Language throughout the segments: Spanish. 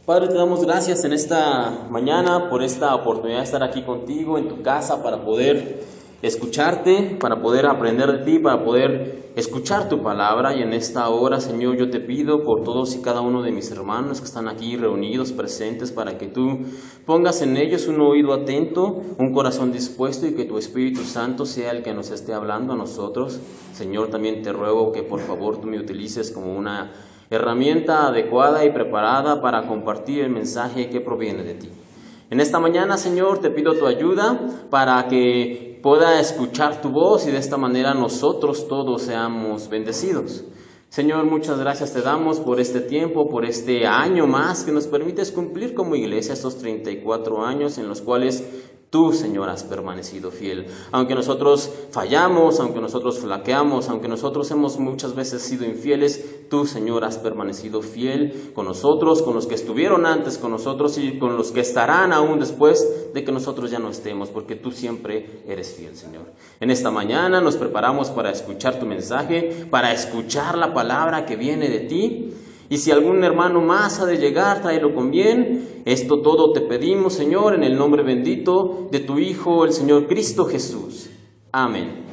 Padre, te damos gracias en esta mañana por esta oportunidad de estar aquí contigo en tu casa para poder escucharte, para poder aprender de ti, para poder escuchar tu palabra. Y en esta hora, Señor, yo te pido por todos y cada uno de mis hermanos que están aquí reunidos, presentes, para que tú pongas en ellos un oído atento, un corazón dispuesto, y que tu Espíritu Santo sea el que nos esté hablando a nosotros. Señor, también te ruego que por favor tú me utilices como una herramienta adecuada y preparada para compartir el mensaje que proviene de ti. En esta mañana, Señor, te pido tu ayuda para que pueda escuchar tu voz y de esta manera nosotros todos seamos bendecidos. Señor, muchas gracias te damos por este tiempo, por este año más que nos permites cumplir como iglesia, estos 34 años en los cuales tú, Señor, has permanecido fiel. Aunque nosotros fallamos, aunque nosotros flaqueamos, aunque nosotros hemos muchas veces sido infieles, tú, Señor, has permanecido fiel con nosotros, con los que estuvieron antes con nosotros y con los que estarán aún después de que nosotros ya no estemos, porque tú siempre eres fiel, Señor. En esta mañana nos preparamos para escuchar tu mensaje, para escuchar la palabra que viene de ti. Y si algún hermano más ha de llegar, tráelo con bien. Esto todo te pedimos, Señor, en el nombre bendito de tu Hijo, el Señor Cristo Jesús. Amén.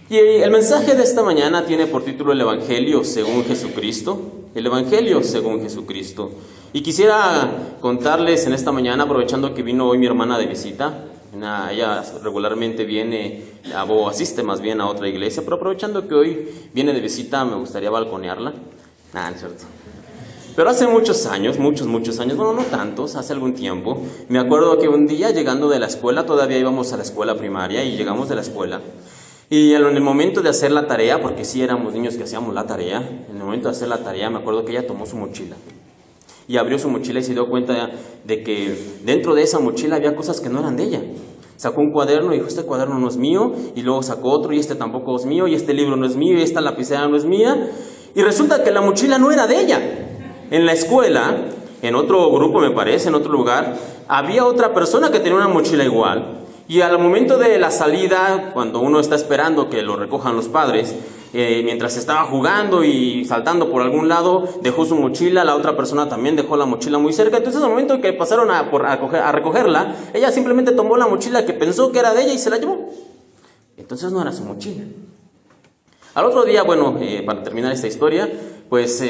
Y el mensaje de esta mañana tiene por título el Evangelio según Jesucristo. El Evangelio según Jesucristo. Y quisiera contarles en esta mañana, aprovechando que vino hoy mi hermana de visita. Ella regularmente viene, o asiste más bien a otra iglesia, pero aprovechando que hoy viene de visita, me gustaría balconearla. No es cierto. Pero hace muchos años, muchos años, bueno, no tantos, hace algún tiempo, me acuerdo que un día llegando de la escuela, todavía íbamos a la escuela primaria y llegamos de la escuela, y en el momento de hacer la tarea, porque sí éramos niños que hacíamos la tarea, en el momento de hacer la tarea me acuerdo que ella tomó su mochila. Y abrió su mochila y se dio cuenta de que dentro de esa mochila había cosas que no eran de ella. Sacó un cuaderno y dijo, este cuaderno no es mío. Y luego sacó otro y este tampoco es mío. Y este libro no es mío y esta lapicera no es mía. Y resulta que la mochila no era de ella. En la escuela, en otro grupo me parece, en otro lugar, había otra persona que tenía una mochila igual. Y al momento de la salida, cuando uno está esperando que lo recojan los padres, mientras estaba jugando y saltando por algún lado, dejó su mochila, la otra persona también dejó la mochila muy cerca. Entonces al momento que pasaron a recogerla, ella simplemente tomó la mochila que pensó que era de ella y se la llevó. Entonces no era su mochila. Al otro día, bueno, para terminar esta historia, pues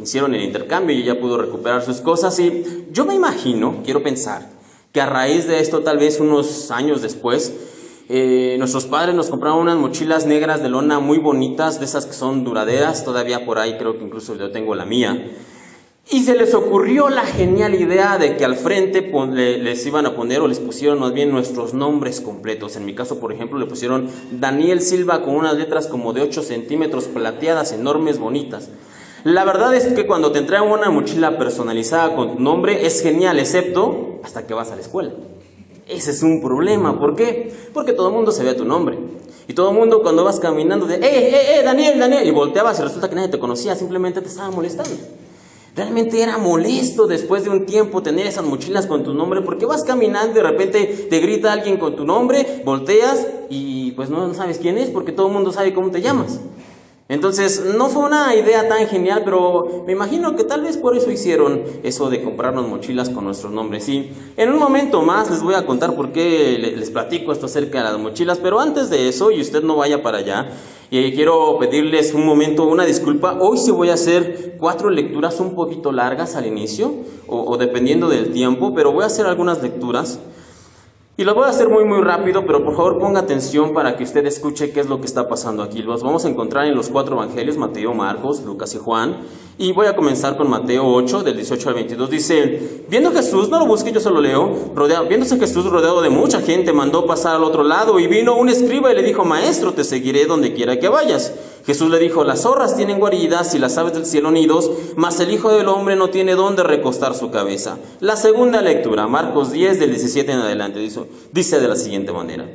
hicieron el intercambio y ella pudo recuperar sus cosas. Y yo me imagino, quiero pensar, que a raíz de esto, tal vez unos años después, nuestros padres nos compraron unas mochilas negras de lona muy bonitas, de esas que son duraderas. Todavía por ahí creo que incluso yo tengo la mía. Y se les ocurrió la genial idea de que al frente les iban a poner, o les pusieron más bien, nuestros nombres completos. En mi caso, por ejemplo, le pusieron Daniel Silva con unas letras como de 8 centímetros plateadas, enormes, bonitas. La verdad es que cuando te entregan una mochila personalizada con tu nombre es genial, excepto hasta que vas a la escuela. Ese es un problema. ¿Por qué? Porque todo el mundo sabía tu nombre. Y todo el mundo cuando vas caminando de Daniel, Daniel, y volteabas y resulta que nadie te conocía, simplemente te estaba molestando. Realmente era molesto después de un tiempo tener esas mochilas con tu nombre, porque vas caminando y de repente te grita alguien con tu nombre, volteas y pues no sabes quién es porque todo el mundo sabe cómo te llamas. Entonces, no fue una idea tan genial, pero me imagino que tal vez por eso hicieron eso de comprarnos mochilas con nuestros nombres. Y en un momento más les voy a contar por qué les platico esto acerca de las mochilas, pero antes de eso, y usted no vaya para allá, quiero pedirles un momento, una disculpa. Hoy sí voy a hacer 4 lecturas un poquito largas al inicio, o dependiendo del tiempo, pero voy a hacer algunas lecturas. Y lo voy a hacer muy rápido, pero por favor ponga atención para que usted escuche qué es lo que está pasando aquí. Los vamos a encontrar en los 4 evangelios, Mateo, Marcos, Lucas y Juan. Y voy a comenzar con Mateo 8, del 18 al 22. Dice, viendo Jesús, no lo busque, yo se lo leo, viéndose Jesús rodeado de mucha gente, mandó pasar al otro lado y vino un escriba y le dijo, maestro, te seguiré donde quiera que vayas. Jesús le dijo, las zorras tienen guaridas y las aves del cielo nidos, mas el Hijo del Hombre no tiene dónde recostar su cabeza. La segunda lectura, Marcos 10, del 17 en adelante, dice de la siguiente manera.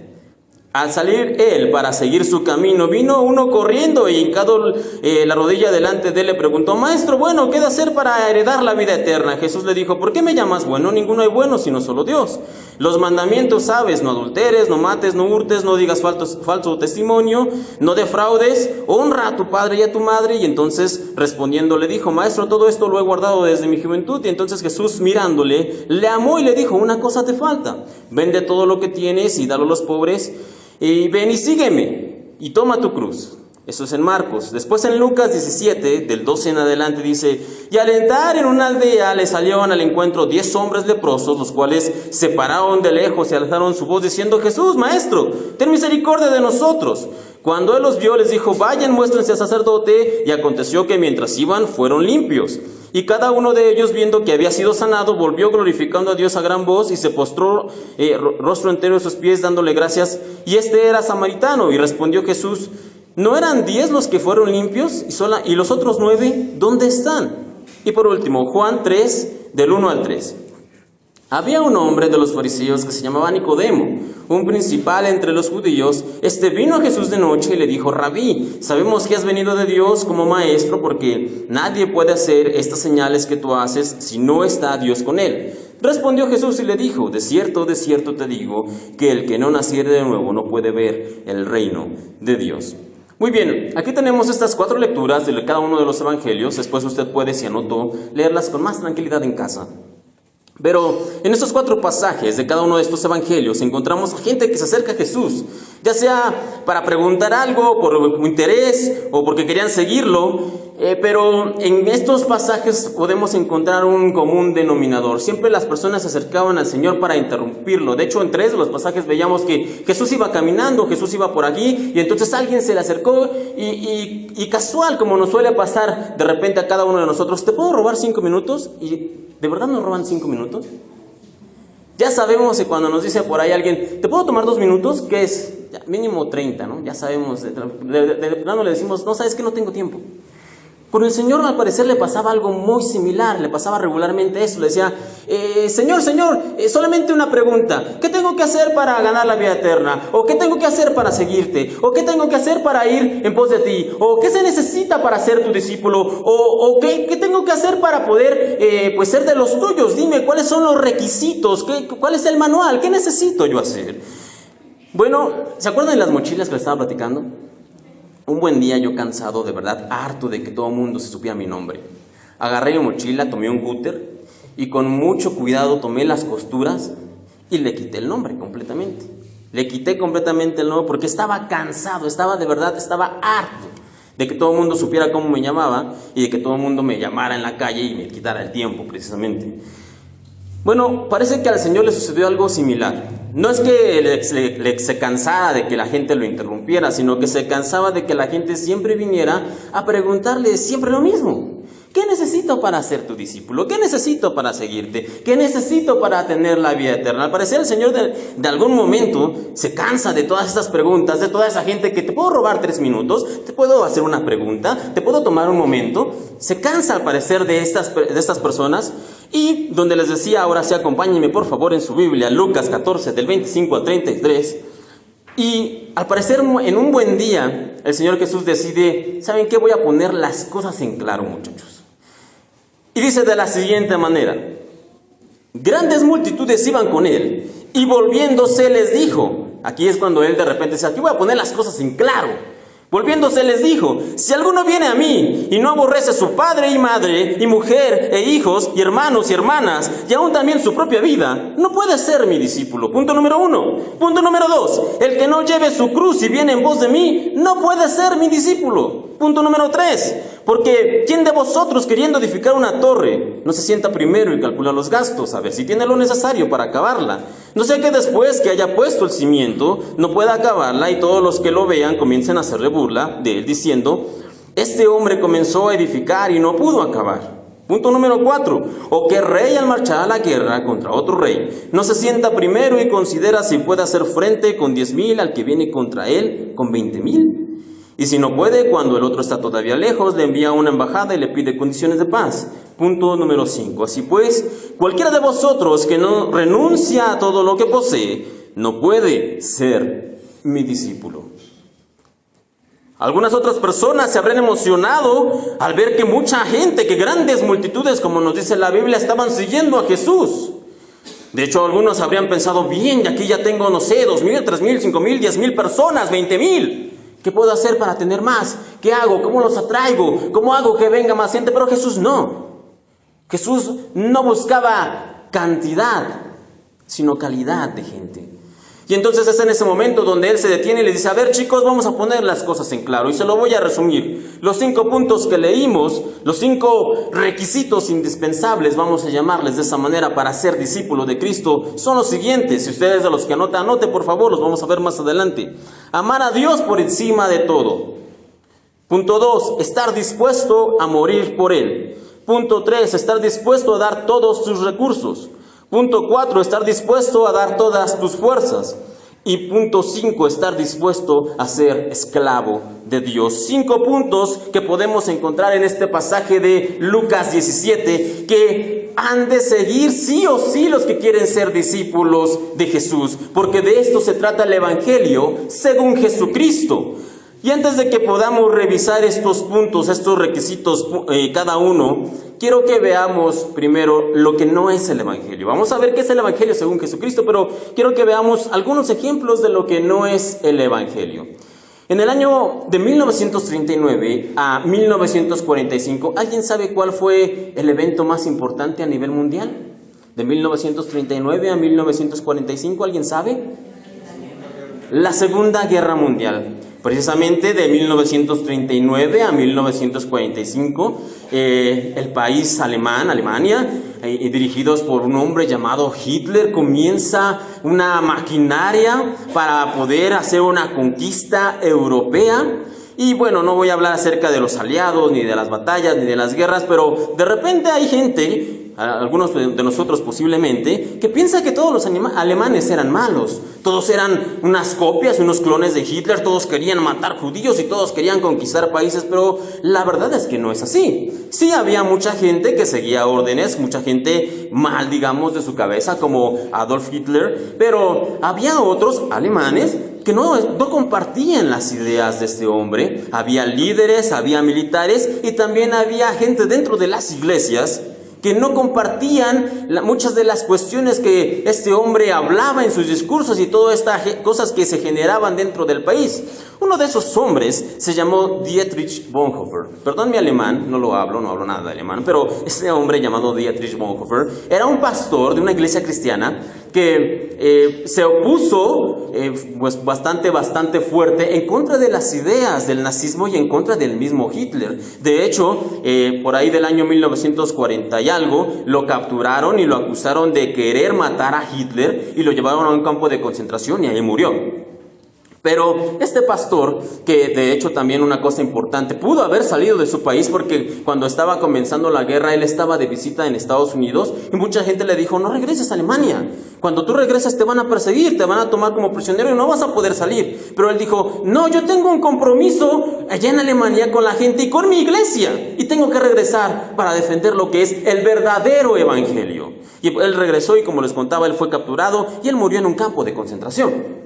Al salir él para seguir su camino, vino uno corriendo y hincado la rodilla delante de él le preguntó: Maestro, bueno, ¿qué he de hacer para heredar la vida eterna? Jesús le dijo: ¿por qué me llamas bueno? Ninguno hay bueno sino solo Dios. Los mandamientos sabes: no adulteres, no mates, no hurtes, no digas falso testimonio, no defraudes, honra a tu padre y a tu madre. Y entonces respondiendo le dijo: Maestro, todo esto lo he guardado desde mi juventud. Y entonces Jesús, mirándole, le amó y le dijo: una cosa te falta, vende todo lo que tienes y dalo a los pobres, y ven y sígueme, y toma tu cruz. Eso es en Marcos. Después en Lucas 17, del 12 en adelante, dice: y al entrar en una aldea le salieron al encuentro 10 hombres leprosos, los cuales se pararon de lejos y alzaron su voz diciendo: Jesús, Maestro, ten misericordia de nosotros. Cuando él los vio, les dijo: vayan, muéstrense al sacerdote. Y aconteció que mientras iban, fueron limpios. Y cada uno de ellos, viendo que había sido sanado, volvió glorificando a Dios a gran voz, y se postró rostro entero a sus pies, dándole gracias. Y este era samaritano. Y respondió Jesús: ¿no eran 10 los que fueron limpios? ¿Y los otros 9 dónde están? Y por último, Juan 3, del 1 al 3. Había un hombre de los fariseos que se llamaba Nicodemo, un principal entre los judíos. Este vino a Jesús de noche y le dijo: Rabí, sabemos que has venido de Dios como maestro, porque nadie puede hacer estas señales que tú haces si no está Dios con él. Respondió Jesús y le dijo: de cierto te digo, que el que no naciere de nuevo no puede ver el reino de Dios. Muy bien, aquí tenemos estas 4 lecturas de cada uno de los evangelios. Después usted puede, si anotó, leerlas con más tranquilidad en casa. Pero en estos 4 pasajes de cada uno de estos evangelios encontramos a gente que se acerca a Jesús, ya sea para preguntar algo, por interés o porque querían seguirlo. Pero en estos pasajes podemos encontrar un común denominador. Siempre las personas se acercaban al Señor para interrumpirlo. De hecho, en 3 de los pasajes veíamos que Jesús iba caminando, Jesús iba por aquí, y entonces alguien se le acercó y casual, como nos suele pasar de repente a cada uno de nosotros: ¿te puedo robar 5 minutos? Y ¿de verdad nos roban 5 minutos? Ya sabemos que cuando nos dice por ahí alguien: ¿te puedo tomar 2 minutos? ¿Qué es? Ya, mínimo 30, ¿no? Ya sabemos, de plano le decimos: no, sabes que no tengo tiempo. Con el Señor al parecer le pasaba algo muy similar, le pasaba regularmente eso. Le decía: Señor, solamente una pregunta. ¿Qué tengo que hacer para ganar la vida eterna? ¿O qué tengo que hacer para seguirte? ¿O qué tengo que hacer para ir en pos de ti? ¿O qué se necesita para ser tu discípulo? ¿O qué tengo que hacer para poder pues ser de los tuyos? Dime, ¿cuáles son los requisitos? ¿Cuál es el manual? ¿Qué necesito yo hacer? Bueno, ¿se acuerdan de las mochilas que les estaba platicando? Un buen día, yo cansado, de verdad, harto de que todo el mundo se supiera mi nombre, agarré mi mochila, tomé un cúter y con mucho cuidado tomé las costuras y le quité el nombre completamente. Le quité completamente el nombre porque estaba cansado, estaba harto de que todo el mundo supiera cómo me llamaba y de que todo el mundo me llamara en la calle y me quitara el tiempo precisamente. Bueno, parece que al Señor le sucedió algo similar. No es que se cansara de que la gente lo interrumpiera, sino que se cansaba de que la gente siempre viniera a preguntarle siempre lo mismo. ¿Qué necesito para ser tu discípulo? ¿Qué necesito para seguirte? ¿Qué necesito para tener la vida eterna? Al parecer el Señor de algún momento se cansa de todas estas preguntas, de toda esa gente que: ¿te puedo robar 3 minutos? ¿Te puedo hacer una pregunta? ¿Te puedo tomar un momento? Se cansa al parecer de estas personas. Y donde les decía: ahora sí, acompáñenme por favor en su Biblia, Lucas 14, del 25 al 33. Y al parecer en un buen día el Señor Jesús decide: ¿saben qué? Voy a poner las cosas en claro, muchachos. Y dice de la siguiente manera: grandes multitudes iban con él, y volviéndose les dijo. Aquí es cuando él de repente dice: aquí voy a poner las cosas en claro. Volviéndose les dijo: si alguno viene a mí y no aborrece a su padre y madre, y mujer, e hijos, y hermanos y hermanas, y aún también su propia vida, no puede ser mi discípulo. Punto número 1. Punto número 2. El que no lleve su cruz y viene en pos de mí, no puede ser mi discípulo. Punto número 3. Porque ¿quién de vosotros, queriendo edificar una torre, no se sienta primero y calcula los gastos, a ver si tiene lo necesario para acabarla? No sea que después que haya puesto el cimiento, no pueda acabarla, y todos los que lo vean comiencen a hacerle burla de él, diciendo: este hombre comenzó a edificar y no pudo acabar. Punto número 4. O que rey, al marchar a la guerra contra otro rey, no se sienta primero y considera si puede hacer frente con 10,000 al que viene contra él con 20,000. Y si no puede, cuando el otro está todavía lejos, le envía una embajada y le pide condiciones de paz. Punto número 5. Así pues, cualquiera de vosotros que no renuncia a todo lo que posee, no puede ser mi discípulo. Algunas otras personas se habrán emocionado al ver que mucha gente, que grandes multitudes, como nos dice la Biblia, estaban siguiendo a Jesús. De hecho, algunos habrían pensado, bien, aquí ya tengo, no sé, 2,000, 3,000, 5,000, 10,000 personas, 20,000. ¿Qué puedo hacer para tener más? ¿Qué hago? ¿Cómo los atraigo? ¿Cómo hago que venga más gente? Pero Jesús no. Jesús no buscaba cantidad, sino calidad de gente. Y entonces es en ese momento donde Él se detiene y le dice, a ver chicos, vamos a poner las cosas en claro. Y se lo voy a resumir. Los 5 puntos que leímos, los 5 requisitos indispensables, vamos a llamarles de esa manera, para ser discípulo de Cristo, son los siguientes. Si ustedes de los que anotan, anote por favor, los vamos a ver más adelante. Amar a Dios por encima de todo. Punto 2, estar dispuesto a morir por Él. Punto 3, estar dispuesto a dar todos tus recursos. Punto 4, estar dispuesto a dar todas tus fuerzas. Y punto 5, estar dispuesto a ser esclavo de Dios. 5 puntos que podemos encontrar en este pasaje de Lucas 17, que han de seguir sí o sí los que quieren ser discípulos de Jesús, porque de esto se trata el Evangelio según Jesucristo. Y antes de que podamos revisar estos puntos, estos requisitos, cada uno, quiero que veamos primero lo que no es el Evangelio. Vamos a ver qué es el Evangelio según Jesucristo, pero quiero que veamos algunos ejemplos de lo que no es el Evangelio. En el año de 1939 a 1945, ¿alguien sabe cuál fue el evento más importante a nivel mundial? De 1939 a 1945, ¿alguien sabe? La Segunda Guerra Mundial. Precisamente de 1939 a 1945, el país Alemania, dirigidos por un hombre llamado Hitler, comienza una maquinaria para poder hacer una conquista europea. Y bueno, no voy a hablar acerca de los aliados, ni de las batallas, ni de las guerras, pero de repente hay gente, algunos de nosotros posiblemente, que piensa que todos los alemanes eran malos. Todos eran unas copias, unos clones de Hitler, todos querían matar judíos y todos querían conquistar países, pero la verdad es que no es así. Sí había mucha gente que seguía órdenes, mucha gente mal, digamos, de su cabeza, como Adolf Hitler, pero había otros alemanes que no compartían las ideas de este hombre. Había líderes, había militares y también había gente dentro de las iglesias que no compartían muchas de las cuestiones que este hombre hablaba en sus discursos y todas estas cosas que se generaban dentro del país. Uno de esos hombres se llamó Dietrich Bonhoeffer. Perdón mi alemán, no hablo nada de alemán, pero este hombre llamado Dietrich Bonhoeffer era un pastor de una iglesia cristiana que se opuso pues bastante fuerte en contra de las ideas del nazismo y en contra del mismo Hitler. De hecho, por ahí del año 1940 y algo, lo capturaron y lo acusaron de querer matar a Hitler y lo llevaron a un campo de concentración y ahí murió. Pero este pastor, que de hecho también una cosa importante, pudo haber salido de su país porque cuando estaba comenzando la guerra, él estaba de visita en Estados Unidos y mucha gente le dijo, no regreses a Alemania. Cuando tú regresas te van a perseguir, te van a tomar como prisionero y no vas a poder salir. Pero él dijo, no, yo tengo un compromiso allá en Alemania con la gente y con mi iglesia. Y tengo que regresar para defender lo que es el verdadero evangelio. Y él regresó y como les contaba, él fue capturado y él murió en un campo de concentración.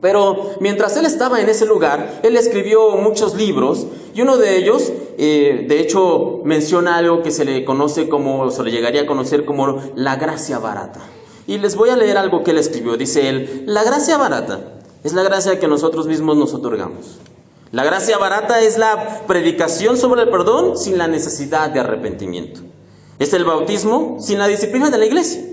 Pero mientras él estaba en ese lugar, él escribió muchos libros y uno de ellos, de hecho, menciona algo que se le conoce como, se le llegaría a conocer como la gracia barata. Y les voy a leer algo que él escribió. Dice él, la gracia barata es la gracia que nosotros mismos nos otorgamos. La gracia barata es la predicación sobre el perdón sin la necesidad de arrepentimiento. Es el bautismo sin la disciplina de la iglesia.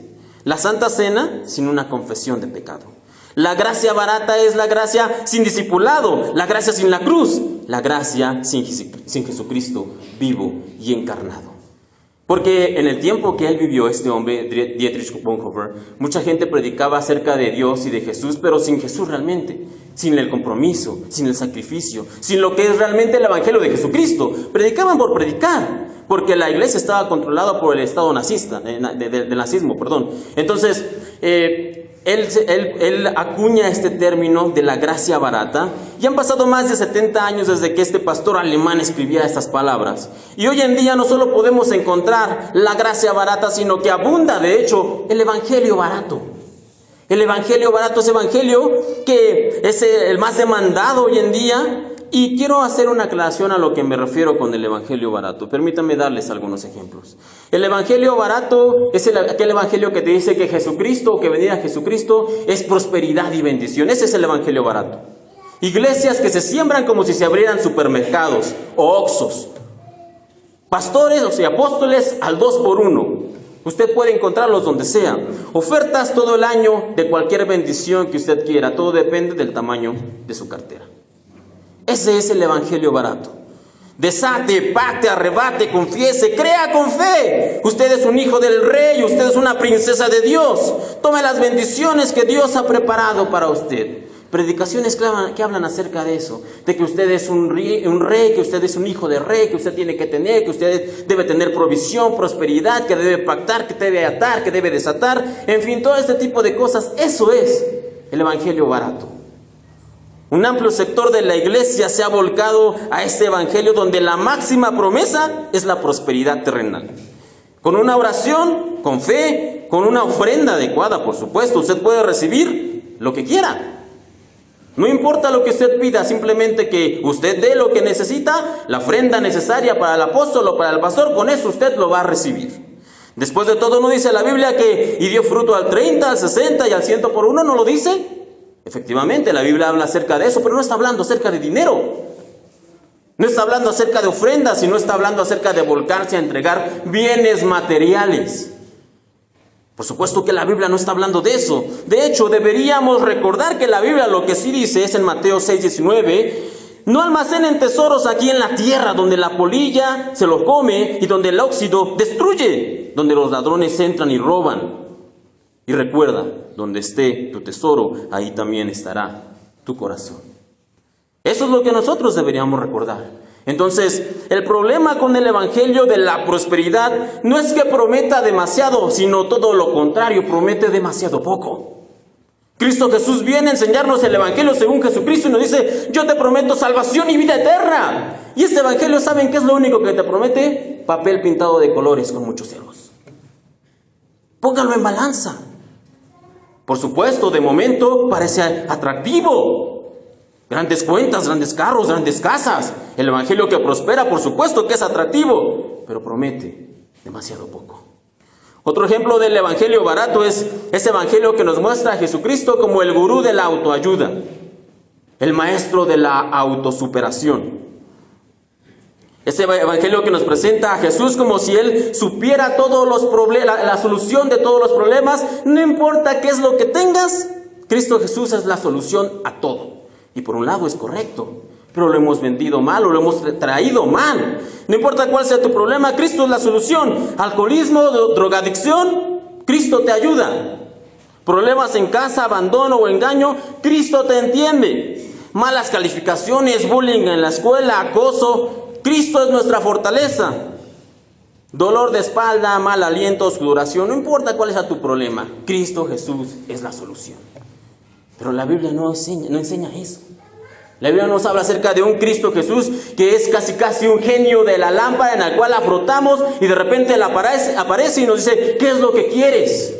La Santa Cena sin una confesión de pecado. La gracia barata es la gracia sin discipulado, la gracia sin la cruz, la gracia sin Jesucristo vivo y encarnado. Porque en el tiempo que él vivió, este hombre, Dietrich Bonhoeffer, mucha gente predicaba acerca de Dios y de Jesús, pero sin Jesús realmente, sin el compromiso, sin el sacrificio, sin lo que es realmente el Evangelio de Jesucristo. Predicaban por predicar, porque la iglesia estaba controlada por el Estado nazista, del nazismo, perdón. Entonces, Él acuña este término de la gracia barata y han pasado más de 70 años desde que este pastor alemán escribía estas palabras. Y hoy en día no solo podemos encontrar la gracia barata, sino que abunda de hecho el evangelio barato. El evangelio barato es evangelio que es el más demandado hoy en día. Y quiero hacer una aclaración a lo que me refiero con el evangelio barato. Permítanme darles algunos ejemplos. El evangelio barato es aquel evangelio que te dice que Jesucristo, o que venir a Jesucristo, es prosperidad y bendición. Ese es el evangelio barato. Iglesias que se siembran como si se abrieran supermercados o Oxxos. Pastores, o sea, apóstoles al 2 por 1. Usted puede encontrarlos donde sea. Ofertas todo el año de cualquier bendición que usted quiera. Todo depende del tamaño de su cartera. Ese es el evangelio barato. Desate, pacte, arrebate, confiese, crea con fe. Usted es un hijo del rey, usted es una princesa de Dios. Tome las bendiciones que Dios ha preparado para usted. Predicaciones que hablan acerca de eso, de que usted es un rey, que usted es un hijo de rey, que usted tiene que tener, que usted debe tener provisión, prosperidad, que debe pactar, que debe atar, que debe desatar. En fin, todo este tipo de cosas, eso es el evangelio barato. Un amplio sector de la iglesia se ha volcado a este evangelio donde la máxima promesa es la prosperidad terrenal. Con una oración, con fe, con una ofrenda adecuada, por supuesto, usted puede recibir lo que quiera. No importa lo que usted pida, simplemente que usted dé lo que necesita, la ofrenda necesaria para el apóstol o para el pastor, con eso usted lo va a recibir. Después de todo, ¿no dice la Biblia que y dio fruto al 30, al 60 y al 100 por uno? ¿No lo dice? Efectivamente, la Biblia habla acerca de eso, pero no está hablando acerca de dinero. No está hablando acerca de ofrendas, sino está hablando acerca de volcarse a entregar bienes materiales. Por supuesto que la Biblia no está hablando de eso. De hecho, deberíamos recordar que la Biblia lo que sí dice es en Mateo 6:19, no almacenen tesoros aquí en la tierra, donde la polilla se los come y donde el óxido destruye, donde los ladrones entran y roban. Y recuerda, donde esté tu tesoro, ahí también estará tu corazón. Eso es lo que nosotros deberíamos recordar. Entonces, el problema con el evangelio de la prosperidad no es que prometa demasiado, sino todo lo contrario, promete demasiado poco. Cristo Jesús viene a enseñarnos el evangelio según Jesucristo y nos dice, yo te prometo salvación y vida eterna. Y este evangelio, ¿saben qué es lo único que te promete? Papel pintado de colores con muchos ceros. Póngalo en balanza. Por supuesto, de momento parece atractivo. Grandes cuentas, grandes carros, grandes casas. El evangelio que prospera, por supuesto que es atractivo, pero promete demasiado poco. Otro ejemplo del evangelio barato es ese evangelio que nos muestra a Jesucristo como el gurú de la autoayuda, el maestro de la autosuperación. Ese evangelio que nos presenta a Jesús como si Él supiera todos los problemas, la solución de todos los problemas. No importa qué es lo que tengas, Cristo Jesús es la solución a todo. Y por un lado es correcto, pero lo hemos vendido mal o lo hemos traído mal. No importa cuál sea tu problema, Cristo es la solución. Alcoholismo, drogadicción, Cristo te ayuda. Problemas en casa, abandono o engaño, Cristo te entiende. Malas calificaciones, bullying en la escuela, acoso, Cristo es nuestra fortaleza. Dolor de espalda, mal aliento, sudoración, no importa cuál sea tu problema, Cristo Jesús es la solución. Pero la Biblia no enseña eso. La Biblia nos habla acerca de un Cristo Jesús que es casi un genio de la lámpara en la cual la frotamos y de repente Él aparece y nos dice, ¿qué es lo que quieres?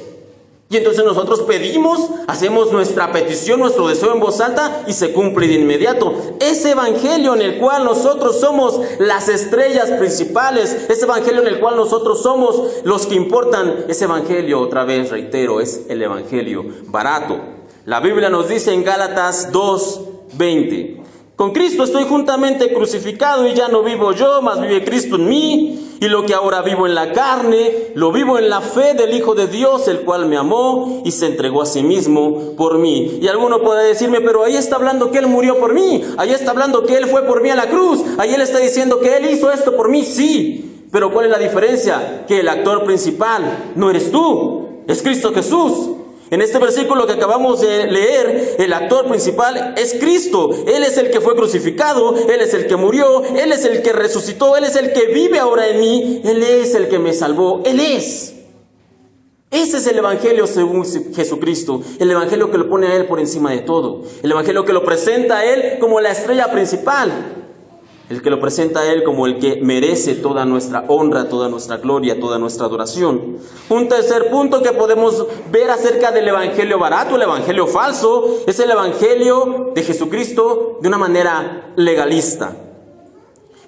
Y entonces nosotros pedimos, hacemos nuestra petición, nuestro deseo en voz alta y se cumple de inmediato. Ese evangelio en el cual nosotros somos las estrellas principales, ese evangelio en el cual nosotros somos los que importan, ese evangelio, otra vez reitero, es el evangelio barato. La Biblia nos dice en Gálatas 2:20, con Cristo estoy juntamente crucificado y ya no vivo yo, mas vive Cristo en mí. Y lo que ahora vivo en la carne, lo vivo en la fe del Hijo de Dios, el cual me amó y se entregó a sí mismo por mí. Y alguno puede decirme, pero ahí está hablando que Él murió por mí. Ahí está hablando que Él fue por mí a la cruz. Ahí Él está diciendo que Él hizo esto por mí. Sí, pero ¿cuál es la diferencia? Que el actor principal no eres tú, es Cristo Jesús. En este versículo que acabamos de leer, el actor principal es Cristo. Él es el que fue crucificado, Él es el que murió, Él es el que resucitó, Él es el que vive ahora en mí, Él es el que me salvó, Él es. Ese es el evangelio según Jesucristo, el evangelio que lo pone a Él por encima de todo, el evangelio que lo presenta a Él como la estrella principal. el que lo presenta a Él como el que merece toda nuestra honra, toda nuestra gloria, toda nuestra adoración. Un tercer punto que podemos ver acerca del evangelio barato, el evangelio falso, es el evangelio de Jesucristo de una manera legalista.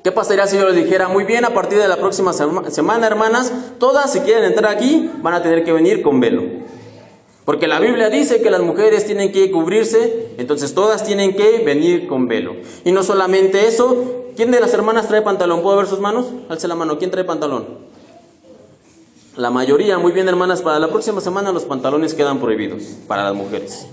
¿Qué pasaría si yo les dijera, muy bien, a partir de la próxima semana, hermanas, todas si quieren entrar aquí, van a tener que venir con velo? Porque la Biblia dice que las mujeres tienen que cubrirse, entonces todas tienen que venir con velo. Y no solamente eso, ¿quién de las hermanas trae pantalón? ¿Puedo ver sus manos? Alce la mano, ¿quién trae pantalón? La mayoría. Muy bien, hermanas, para la próxima semana los pantalones quedan prohibidos para las mujeres.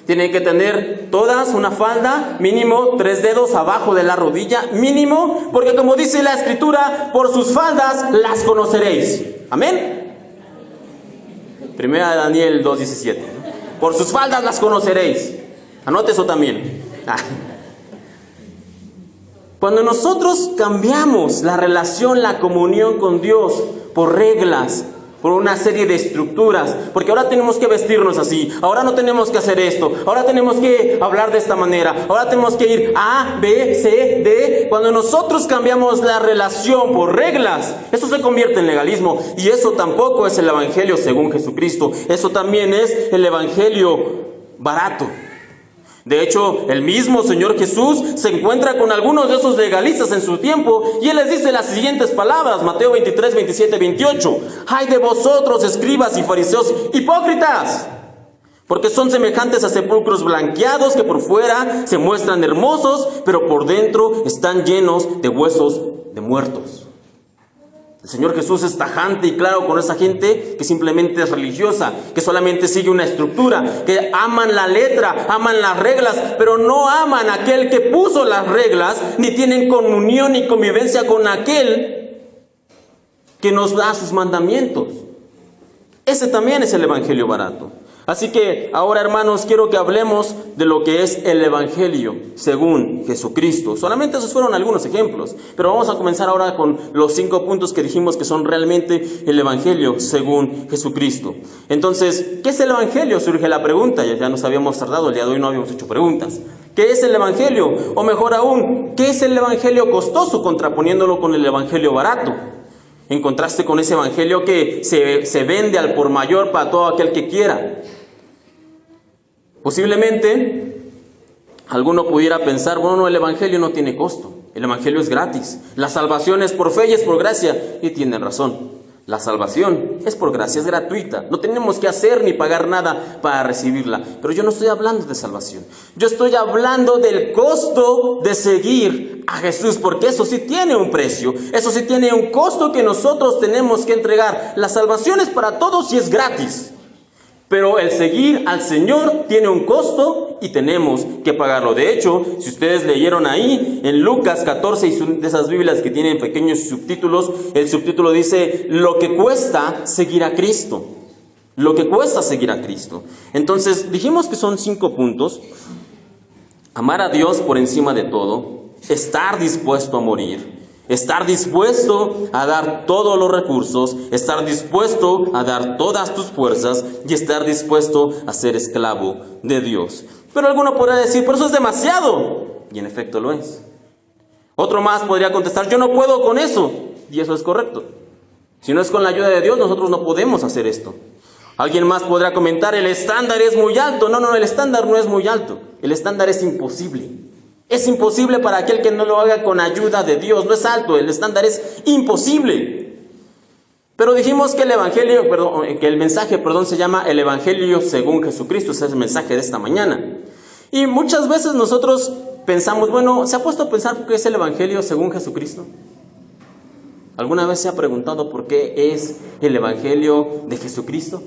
Tienen que tener todas una falda, mínimo 3 dedos abajo de la rodilla, mínimo, porque como dice la Escritura, por sus faldas las conoceréis. Amén. Primera de Daniel 2:17. Por sus faldas las conoceréis. Anote eso también. Cuando nosotros cambiamos la relación, la comunión con Dios por reglas, por una serie de estructuras, porque ahora tenemos que vestirnos así, ahora no tenemos que hacer esto, ahora tenemos que hablar de esta manera, ahora tenemos que ir A, B, C, D. Cuando nosotros cambiamos la relación por reglas, eso se convierte en legalismo, y eso tampoco es el evangelio según Jesucristo. Eso también es el evangelio barato. De hecho, el mismo Señor Jesús se encuentra con algunos de esos legalistas en su tiempo y Él les dice las siguientes palabras, Mateo 23, 27, 28. ¡Ay de vosotros, escribas y fariseos hipócritas! Porque son semejantes a sepulcros blanqueados que por fuera se muestran hermosos, pero por dentro están llenos de huesos de muertos. El Señor Jesús es tajante y claro con esa gente que simplemente es religiosa, que solamente sigue una estructura, que aman la letra, aman las reglas, pero no aman a aquel que puso las reglas, ni tienen comunión ni convivencia con aquel que nos da sus mandamientos. Ese también es el evangelio barato. Así que ahora, hermanos, quiero que hablemos de lo que es el evangelio según Jesucristo. Solamente esos fueron algunos ejemplos, pero vamos a comenzar ahora con los 5 puntos que dijimos que son realmente el evangelio según Jesucristo. Entonces, ¿qué es el evangelio? Surge la pregunta, ya nos habíamos tardado, el día de hoy no habíamos hecho preguntas. ¿Qué es el evangelio? O mejor aún, ¿qué es el evangelio costoso contraponiéndolo con el evangelio barato? En contraste con ese evangelio que se vende al por mayor para todo aquel que quiera. Posiblemente alguno pudiera pensar, bueno, no, el evangelio no tiene costo, el evangelio es gratis, la salvación es por fe y es por gracia, y tienen razón, la salvación es por gracia, es gratuita, no tenemos que hacer ni pagar nada para recibirla, pero yo no estoy hablando de salvación, yo estoy hablando del costo de seguir a Jesús, porque eso sí tiene un precio, eso sí tiene un costo que nosotros tenemos que entregar. La salvación es para todos y es gratis. Pero el seguir al Señor tiene un costo y tenemos que pagarlo. De hecho, si ustedes leyeron ahí en Lucas 14, y de esas Biblias que tienen pequeños subtítulos, el subtítulo dice, lo que cuesta seguir a Cristo. Lo que cuesta seguir a Cristo. Entonces, dijimos que son 5 puntos. Amar a Dios por encima de todo, estar dispuesto a morir, estar dispuesto a dar todos los recursos, estar dispuesto a dar todas tus fuerzas y estar dispuesto a ser esclavo de Dios. Pero alguno podrá decir, pero eso es demasiado. Y en efecto lo es. Otro más podría contestar, yo no puedo con eso. Y eso es correcto. Si no es con la ayuda de Dios, nosotros no podemos hacer esto. Alguien más podrá comentar, el estándar es muy alto. No, el estándar no es muy alto. El estándar es imposible. Es imposible para aquel que no lo haga con ayuda de Dios. No es alto, el estándar es imposible. Pero dijimos que el mensaje se llama el evangelio según Jesucristo. Ese es el mensaje de esta mañana. Y muchas veces nosotros pensamos, bueno, ¿se ha puesto a pensar qué es el evangelio según Jesucristo? ¿Alguna vez se ha preguntado por qué es el evangelio de Jesucristo?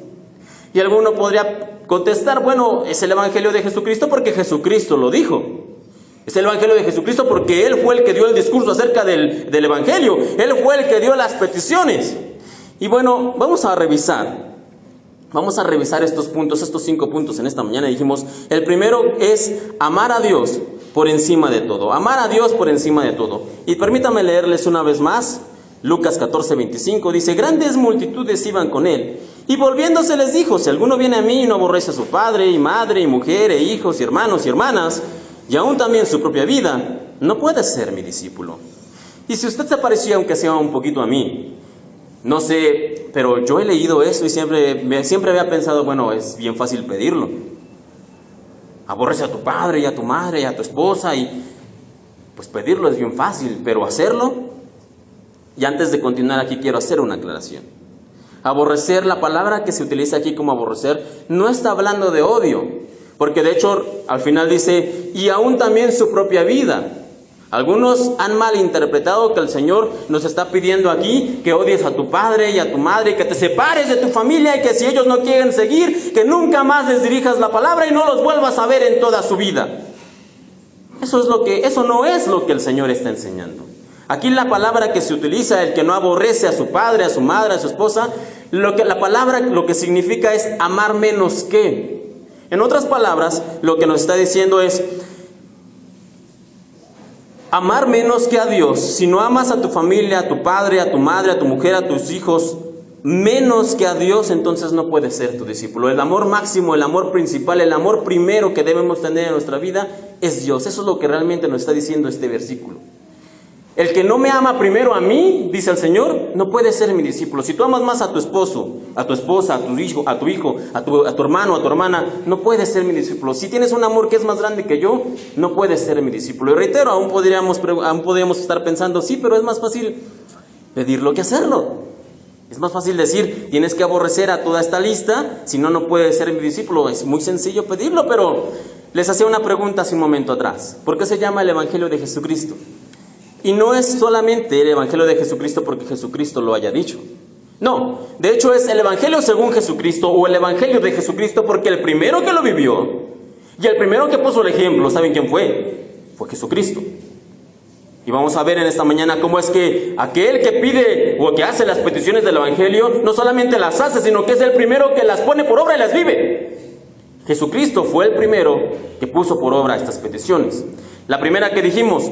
Y alguno podría contestar, bueno, es el evangelio de Jesucristo porque Jesucristo lo dijo. Es el evangelio de Jesucristo porque Él fue el que dio el discurso acerca del evangelio. Él fue el que dio las peticiones. Y bueno, vamos a revisar estos puntos, estos 5 puntos en esta mañana. Dijimos, el primero es amar a Dios por encima de todo. Amar a Dios por encima de todo. Y permítanme leerles una vez más. Lucas 14, 25 dice, grandes multitudes iban con Él. Y volviéndose les dijo, si alguno viene a mí y no aborrece a su padre y madre y mujer e hijos y hermanos y hermanas, y aún también su propia vida, no puede ser mi discípulo. Y si usted se parecía, aunque sea un poquito a mí, no sé, pero yo he leído eso y siempre había pensado, bueno, es bien fácil pedirlo. Aborrece a tu padre y a tu madre y a tu esposa y pues pedirlo es bien fácil, pero hacerlo. Y antes de continuar aquí quiero hacer una aclaración. Aborrecer, la palabra que se utiliza aquí como aborrecer, no está hablando de odio, porque de hecho al final dice, y aún también su propia vida. Algunos han malinterpretado que el Señor nos está pidiendo aquí que odies a tu padre y a tu madre, que te separes de tu familia y que si ellos no quieren seguir, que nunca más les dirijas la palabra y no los vuelvas a ver en toda su vida. Eso no es lo que el Señor está enseñando. Aquí la palabra que se utiliza, el que no aborrece a su padre, a su madre, a su esposa, la palabra lo que significa es amar menos que. En otras palabras, lo que nos está diciendo es amar menos que a Dios. Si no amas a tu familia, a tu padre, a tu madre, a tu mujer, a tus hijos, menos que a Dios, entonces no puedes ser tu discípulo. El amor máximo, el amor principal, el amor primero que debemos tener en nuestra vida es Dios. Eso es lo que realmente nos está diciendo este versículo. El que no me ama primero a mí, dice el Señor, no puede ser mi discípulo. Si tú amas más a tu esposo, a tu esposa, a tu hijo, a tu hermano, a tu hermana, no puedes ser mi discípulo. Si tienes un amor que es más grande que yo, no puedes ser mi discípulo. Y reitero, aún podríamos estar pensando, sí, pero es más fácil pedirlo que hacerlo. Es más fácil decir, tienes que aborrecer a toda esta lista, si no, no puedes ser mi discípulo. Es muy sencillo pedirlo, pero les hacía una pregunta hace un momento atrás. ¿Por qué se llama el Evangelio de Jesucristo? Y no es solamente el Evangelio de Jesucristo porque Jesucristo lo haya dicho. No, de hecho es el Evangelio según Jesucristo o el Evangelio de Jesucristo porque el primero que lo vivió y el primero que puso el ejemplo, ¿saben quién fue? Fue Jesucristo. Y vamos a ver en esta mañana cómo es que aquel que pide o que hace las peticiones del Evangelio no solamente las hace, sino que es el primero que las pone por obra y las vive. Jesucristo fue el primero que puso por obra estas peticiones. La primera que dijimos,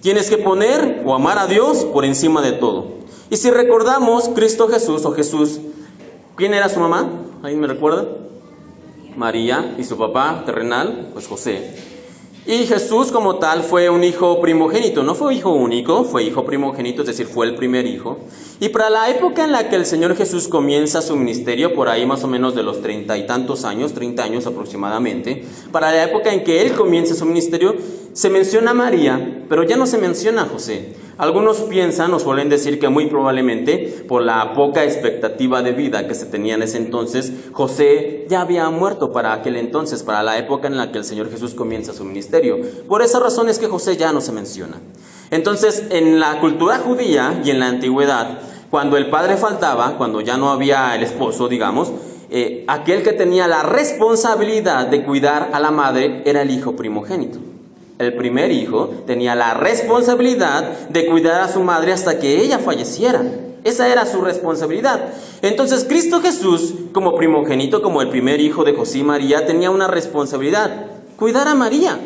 tienes que poner o amar a Dios por encima de todo. Y si recordamos, Cristo Jesús o Jesús, ¿quién era su mamá? ¿Alguien me recuerda? María. Y su papá terrenal, pues José. Y Jesús como tal fue un hijo primogénito, no fue hijo único, fue hijo primogénito, es decir, fue el primer hijo. Y para la época en la que el Señor Jesús comienza su ministerio, por ahí más o menos de los 30 y tantos años, 30 años aproximadamente, para la época en que Él comienza su ministerio, se menciona a María, pero ya no se menciona a José. Algunos piensan o suelen decir que muy probablemente por la poca expectativa de vida que se tenía en ese entonces, José ya había muerto para aquel entonces, para la época en la que el Señor Jesús comienza su ministerio. Por esa razón es que José ya no se menciona. Entonces, en la cultura judía y en la antigüedad, cuando el padre faltaba, cuando ya no había el esposo, digamos, aquel que tenía la responsabilidad de cuidar a la madre era el hijo primogénito. El primer hijo tenía la responsabilidad de cuidar a su madre hasta que ella falleciera. Esa era su responsabilidad. Entonces Cristo Jesús, como primogénito, como el primer hijo de José y María, tenía una responsabilidad: cuidar a María.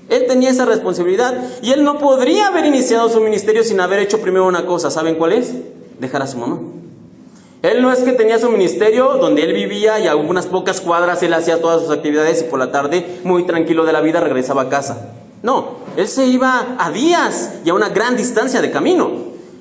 Él tenía esa responsabilidad y él no podría haber iniciado su ministerio sin haber hecho primero una cosa. ¿Saben cuál es? Dejar a su mamá. Él no es que tenía su ministerio donde él vivía y a algunas pocas cuadras él hacía todas sus actividades y por la tarde, muy tranquilo de la vida, regresaba a casa. No, él se iba a días y a una gran distancia de camino.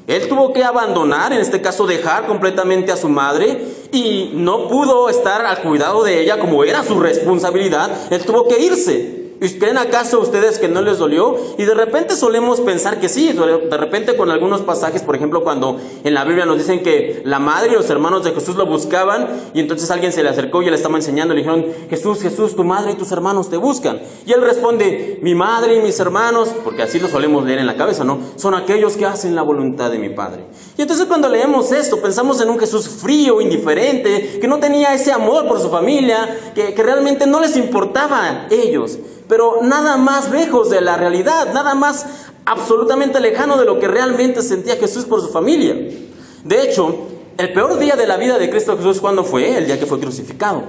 Él tuvo que abandonar, en este caso dejar completamente a su madre, y no pudo estar al cuidado de ella como era su responsabilidad. Él tuvo que irse. ¿Y creen acaso ustedes que no les dolió? Y de repente solemos pensar que sí. De repente con algunos pasajes, por ejemplo, cuando en la Biblia nos dicen que la madre y los hermanos de Jesús lo buscaban, y entonces alguien se le acercó y le estaba enseñando, le dijeron: Jesús, Jesús, tu madre y tus hermanos te buscan. Y él responde: mi madre y mis hermanos, porque así lo solemos leer en la cabeza, ¿no? Son aquellos que hacen la voluntad de mi Padre. Y entonces cuando leemos esto, pensamos en un Jesús frío, indiferente, que no tenía ese amor por su familia, que realmente no les importaba a ellos. Pero nada más lejos de la realidad, nada más absolutamente lejano de lo que realmente sentía Jesús por su familia. De hecho, el peor día de la vida de Cristo Jesús, ¿cuándo fue? El día que fue crucificado.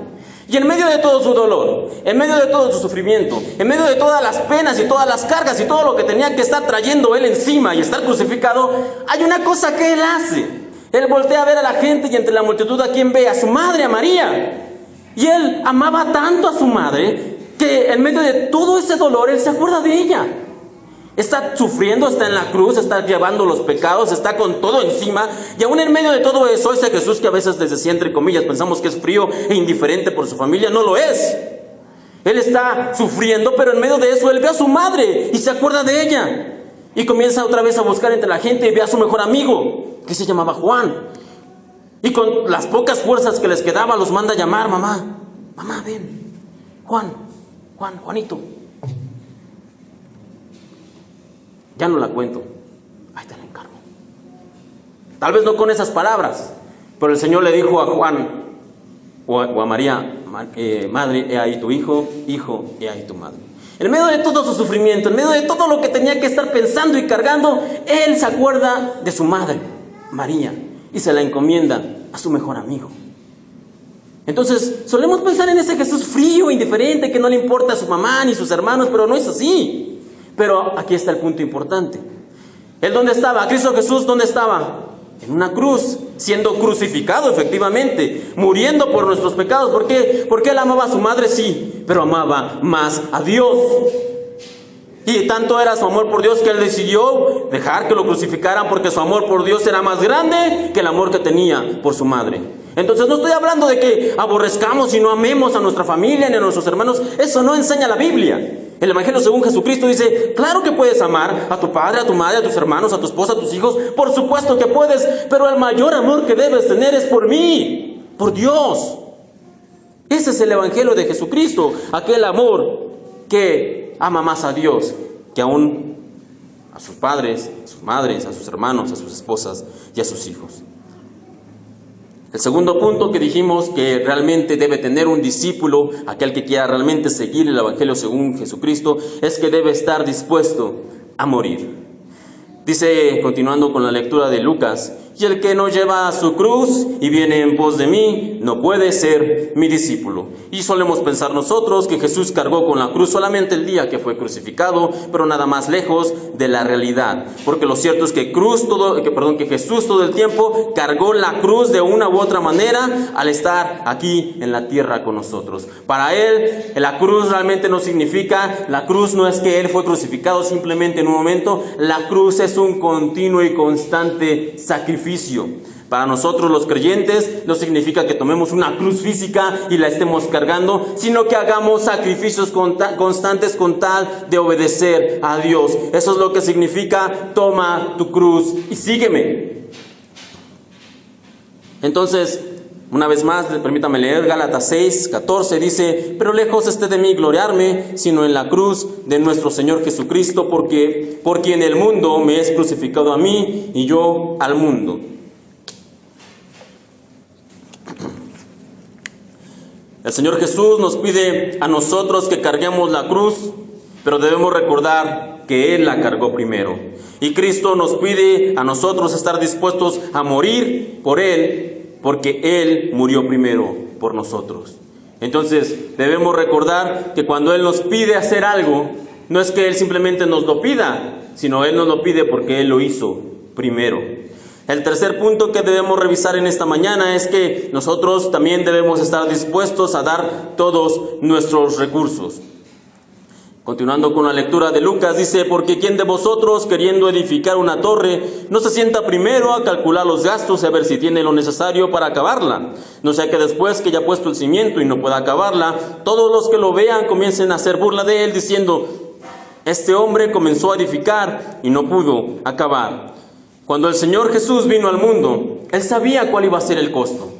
Y en medio de todo su dolor, en medio de todo su sufrimiento, en medio de todas las penas y todas las cargas y todo lo que tenía que estar trayendo él encima y estar crucificado, hay una cosa que él hace. Él voltea a ver a la gente y entre la multitud, ¿a quién ve? A su madre, a María. Y él amaba tanto a su madre que en medio de todo ese dolor, él se acuerda de ella. Está sufriendo, está en la cruz, está llevando los pecados, está con todo encima. Y aún en medio de todo eso, ese Jesús que a veces les decía entre comillas, pensamos que es frío e indiferente por su familia, no lo es. Él está sufriendo, pero en medio de eso él ve a su madre y se acuerda de ella. Y comienza otra vez a buscar entre la gente y ve a su mejor amigo, que se llamaba Juan. Y con las pocas fuerzas que les quedaba los manda a llamar: mamá, ven, Juanito. Ya no la cuento, ahí te la encargo. Tal vez no con esas palabras, pero el Señor le dijo a Juan o a María: madre, he ahí tu hijo, he ahí tu madre. En medio de todo su sufrimiento, en medio de todo lo que tenía que estar pensando y cargando, él se acuerda de su madre, María, y se la encomienda a su mejor amigo. Entonces, solemos pensar en ese Jesús frío, indiferente, que no le importa a su mamá ni sus hermanos, pero no es así. Pero aquí está el punto importante. ¿Él dónde estaba? Cristo Jesús, ¿dónde estaba? En una cruz, siendo crucificado efectivamente, muriendo por nuestros pecados. ¿Por qué? Porque él amaba a su madre, sí, pero amaba más a Dios. Y tanto era su amor por Dios que él decidió dejar que lo crucificaran, porque su amor por Dios era más grande que el amor que tenía por su madre. Entonces no estoy hablando de que aborrezcamos y no amemos a nuestra familia ni a nuestros hermanos. Eso no enseña la Biblia. El Evangelio según Jesucristo dice: claro que puedes amar a tu padre, a tu madre, a tus hermanos, a tu esposa, a tus hijos. Por supuesto que puedes, pero el mayor amor que debes tener es por mí, por Dios. Ese es el Evangelio de Jesucristo, aquel amor que ama más a Dios que aún a sus padres, a sus madres, a sus hermanos, a sus esposas y a sus hijos. El segundo punto que dijimos que realmente debe tener un discípulo, aquel que quiera realmente seguir el Evangelio según Jesucristo, es que debe estar dispuesto a morir. Dice, continuando con la lectura de Lucas: y el que no lleva su cruz y viene en pos de mí, no puede ser mi discípulo. Y solemos pensar nosotros que Jesús cargó con la cruz solamente el día que fue crucificado, pero nada más lejos de la realidad. Porque lo cierto es que Jesús todo el tiempo cargó la cruz de una u otra manera al estar aquí en la tierra con nosotros. Para él, la cruz realmente no significa, la cruz no es que él fue crucificado simplemente en un momento, la cruz es un continuo y constante sacrificio. Para nosotros los creyentes no significa que tomemos una cruz física y la estemos cargando, sino que hagamos sacrificios constantes con tal de obedecer a Dios. Eso es lo que significa: toma tu cruz y sígueme. Entonces, una vez más, permítame leer Gálatas 6:14, dice: pero lejos esté de mí gloriarme, sino en la cruz de nuestro Señor Jesucristo, porque por quien el mundo me es crucificado a mí y yo al mundo. El Señor Jesús nos pide a nosotros que carguemos la cruz, pero debemos recordar que Él la cargó primero. Y Cristo nos pide a nosotros estar dispuestos a morir por Él, porque Él murió primero por nosotros. Entonces debemos recordar que cuando Él nos pide hacer algo, no es que Él simplemente nos lo pida, sino Él nos lo pide porque Él lo hizo primero. El tercer punto que debemos revisar en esta mañana es que nosotros también debemos estar dispuestos a dar todos nuestros recursos. Continuando con la lectura de Lucas, dice: porque ¿quién de vosotros, queriendo edificar una torre, no se sienta primero a calcular los gastos y a ver si tiene lo necesario para acabarla? No sea que después que ya ha puesto el cimiento y no pueda acabarla, todos los que lo vean comiencen a hacer burla de él, diciendo: este hombre comenzó a edificar y no pudo acabar. Cuando el Señor Jesús vino al mundo, Él sabía cuál iba a ser el costo.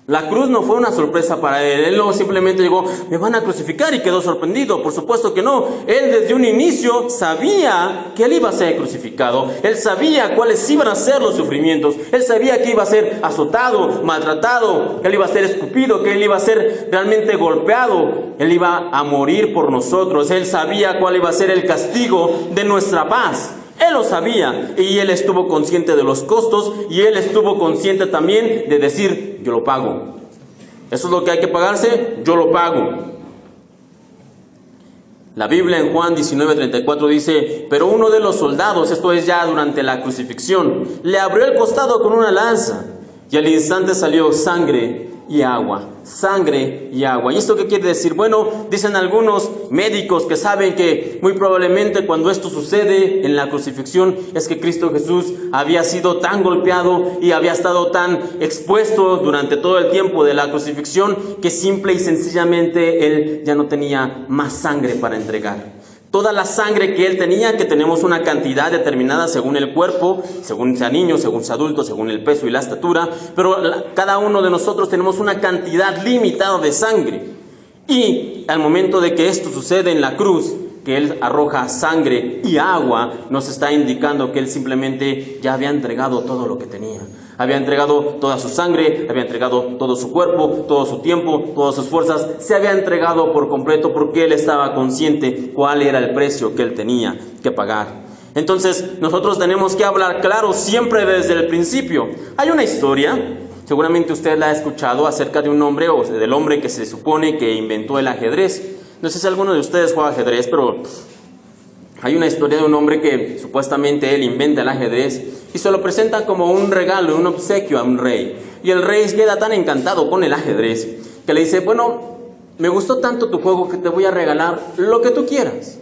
La cruz no fue una sorpresa para Él. Él no simplemente llegó: me van a crucificar, y quedó sorprendido. Por supuesto que no. Él desde un inicio sabía que Él iba a ser crucificado. Él sabía cuáles iban a ser los sufrimientos. Él sabía que iba a ser azotado, maltratado, que Él iba a ser escupido, que Él iba a ser realmente golpeado. Él iba a morir por nosotros. Él sabía cuál iba a ser el castigo de nuestra paz. Él lo sabía, y Él estuvo consciente de los costos, y Él estuvo consciente también de decir: yo lo pago. Eso es lo que hay que pagarse, yo lo pago. La Biblia en Juan 19:34 dice: pero uno de los soldados, esto es ya durante la crucifixión, le abrió el costado con una lanza, y al instante salió sangre y agua. Sangre y agua. ¿Y esto qué quiere decir? Bueno, dicen algunos médicos que saben que muy probablemente cuando esto sucede en la crucifixión es que Cristo Jesús había sido tan golpeado y había estado tan expuesto durante todo el tiempo de la crucifixión que simple y sencillamente Él ya no tenía más sangre para entregar. Toda la sangre que Él tenía, que tenemos una cantidad determinada según el cuerpo, según sea niño, según sea adulto, según el peso y la estatura, pero cada uno de nosotros tenemos una cantidad limitada de sangre. Y al momento de que esto sucede en la cruz, que Él arroja sangre y agua, nos está indicando que Él simplemente ya había entregado todo lo que tenía. Había entregado toda su sangre, había entregado todo su cuerpo, todo su tiempo, todas sus fuerzas. Se había entregado por completo porque Él estaba consciente cuál era el precio que Él tenía que pagar. Entonces nosotros tenemos que hablar claro siempre desde el principio. Hay una historia, seguramente usted la ha escuchado, acerca de un hombre o del hombre que se supone que inventó el ajedrez. No sé si alguno de ustedes juega ajedrez, pero hay una historia de un hombre que supuestamente él inventa el ajedrez y se lo presenta como un regalo, un obsequio a un rey. Y el rey queda tan encantado con el ajedrez que le dice, bueno, me gustó tanto tu juego que te voy a regalar lo que tú quieras.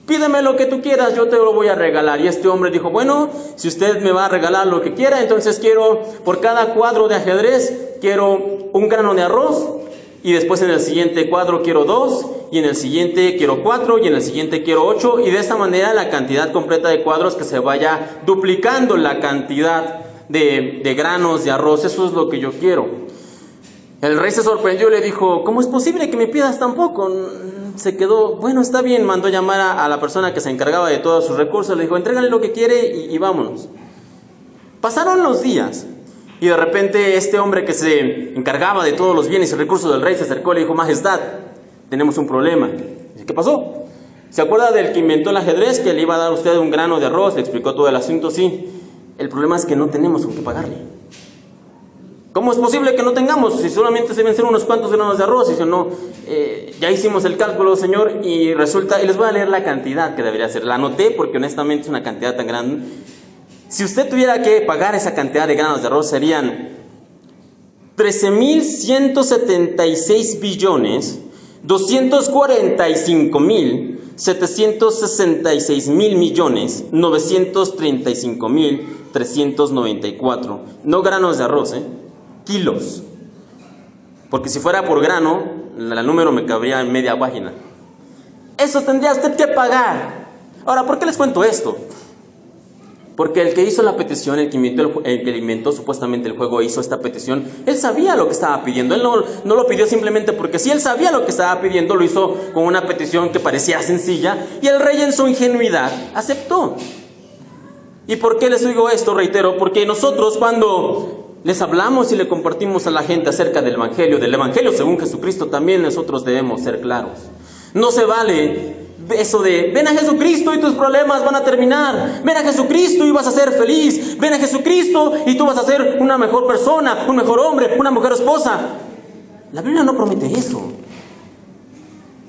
Pídeme lo que tú quieras, yo te lo voy a regalar. Y este hombre dijo, bueno, si usted me va a regalar lo que quiera, entonces quiero, por cada cuadro de ajedrez, quiero un grano de arroz. Y después en el siguiente cuadro quiero 2, y en el siguiente quiero 4, y en el siguiente quiero 8, y de esta manera la cantidad completa de cuadros que se vaya duplicando la cantidad de granos de arroz. Eso es lo que yo quiero. El rey se sorprendió y le dijo, ¿cómo es posible que me pidas tan poco? Se quedó, bueno, está bien, mandó llamar a la persona que se encargaba de todos sus recursos, le dijo, entrégale lo que quiere y vámonos. Pasaron los días. Y de repente este hombre que se encargaba de todos los bienes y recursos del rey se acercó y le dijo, Majestad, tenemos un problema. Dice, ¿qué pasó? ¿Se acuerda del que inventó el ajedrez, que le iba a dar a usted un grano de arroz? Le explicó todo el asunto, sí. El problema es que no tenemos con qué pagarle. ¿Cómo es posible que no tengamos? Si solamente se deben ser unos cuantos granos de arroz. Y dice, no, ya hicimos el cálculo, señor, y resulta, y les voy a leer la cantidad que debería ser. La anoté porque honestamente es una cantidad tan grande. Si usted tuviera que pagar esa cantidad de granos de arroz, serían 13.176 billones 245.766 mil millones 935.394. No granos de arroz, kilos. Porque si fuera por grano, el número me cabría en media página. Eso tendría usted que pagar. Ahora, ¿por qué les cuento esto? Porque el que hizo la petición, el que inventó supuestamente el juego, hizo esta petición, él sabía lo que estaba pidiendo. Él no lo pidió simplemente porque sí, él sabía lo que estaba pidiendo, lo hizo con una petición que parecía sencilla, y el rey en su ingenuidad aceptó. ¿Y por qué les digo esto? Reitero, porque nosotros cuando les hablamos y le compartimos a la gente acerca del Evangelio según Jesucristo, también nosotros debemos ser claros. No se vale eso de, ven a Jesucristo y tus problemas van a terminar. Ven a Jesucristo y vas a ser feliz. Ven a Jesucristo y tú vas a ser una mejor persona, un mejor hombre, una mejor esposa. La Biblia no promete eso.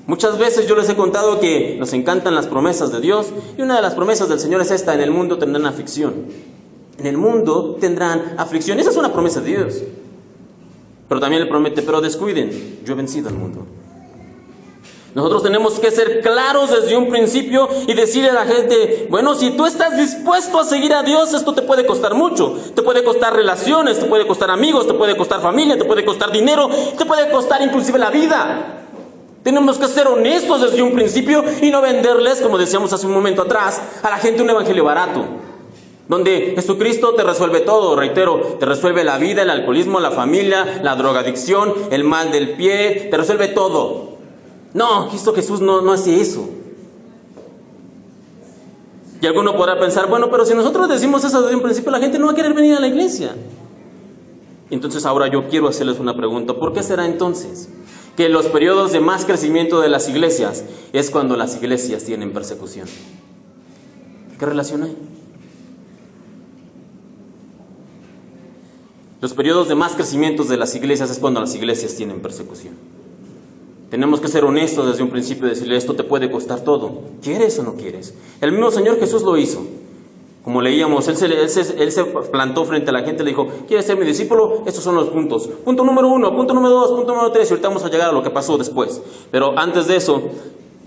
Muchas veces yo les he contado que nos encantan las promesas de Dios, y una de las promesas del Señor es esta: en el mundo tendrán aflicción. En el mundo tendrán aflicción. Esa es una promesa de Dios. Pero también le promete, pero descuiden, yo he vencido al mundo. Nosotros tenemos que ser claros desde un principio y decirle a la gente, bueno, si tú estás dispuesto a seguir a Dios, esto te puede costar mucho. Te puede costar relaciones, te puede costar amigos, te puede costar familia, te puede costar dinero, te puede costar inclusive la vida. Tenemos que ser honestos desde un principio y no venderles, como decíamos hace un momento atrás, a la gente un evangelio barato, donde Jesucristo te resuelve todo. Reitero, te resuelve la vida, el alcoholismo, la familia, la drogadicción, el mal del pie, te resuelve todo. No, Cristo Jesús no hace eso. Y alguno podrá pensar, bueno, pero si nosotros decimos eso desde un principio, la gente no va a querer venir a la iglesia. Entonces ahora yo quiero hacerles una pregunta. ¿Por qué será entonces que los periodos de más crecimiento de las iglesias es cuando las iglesias tienen persecución? ¿Qué relación hay? Los periodos de más crecimiento de las iglesias es cuando las iglesias tienen persecución. Tenemos que ser honestos desde un principio y decirle, esto te puede costar todo. ¿Quieres o no quieres? El mismo Señor Jesús lo hizo. Como leíamos, él se plantó frente a la gente y le dijo, ¿quieres ser mi discípulo? Estos son los puntos. Punto número 1, punto número 2, punto número 3, y ahorita vamos a llegar a lo que pasó después. Pero antes de eso,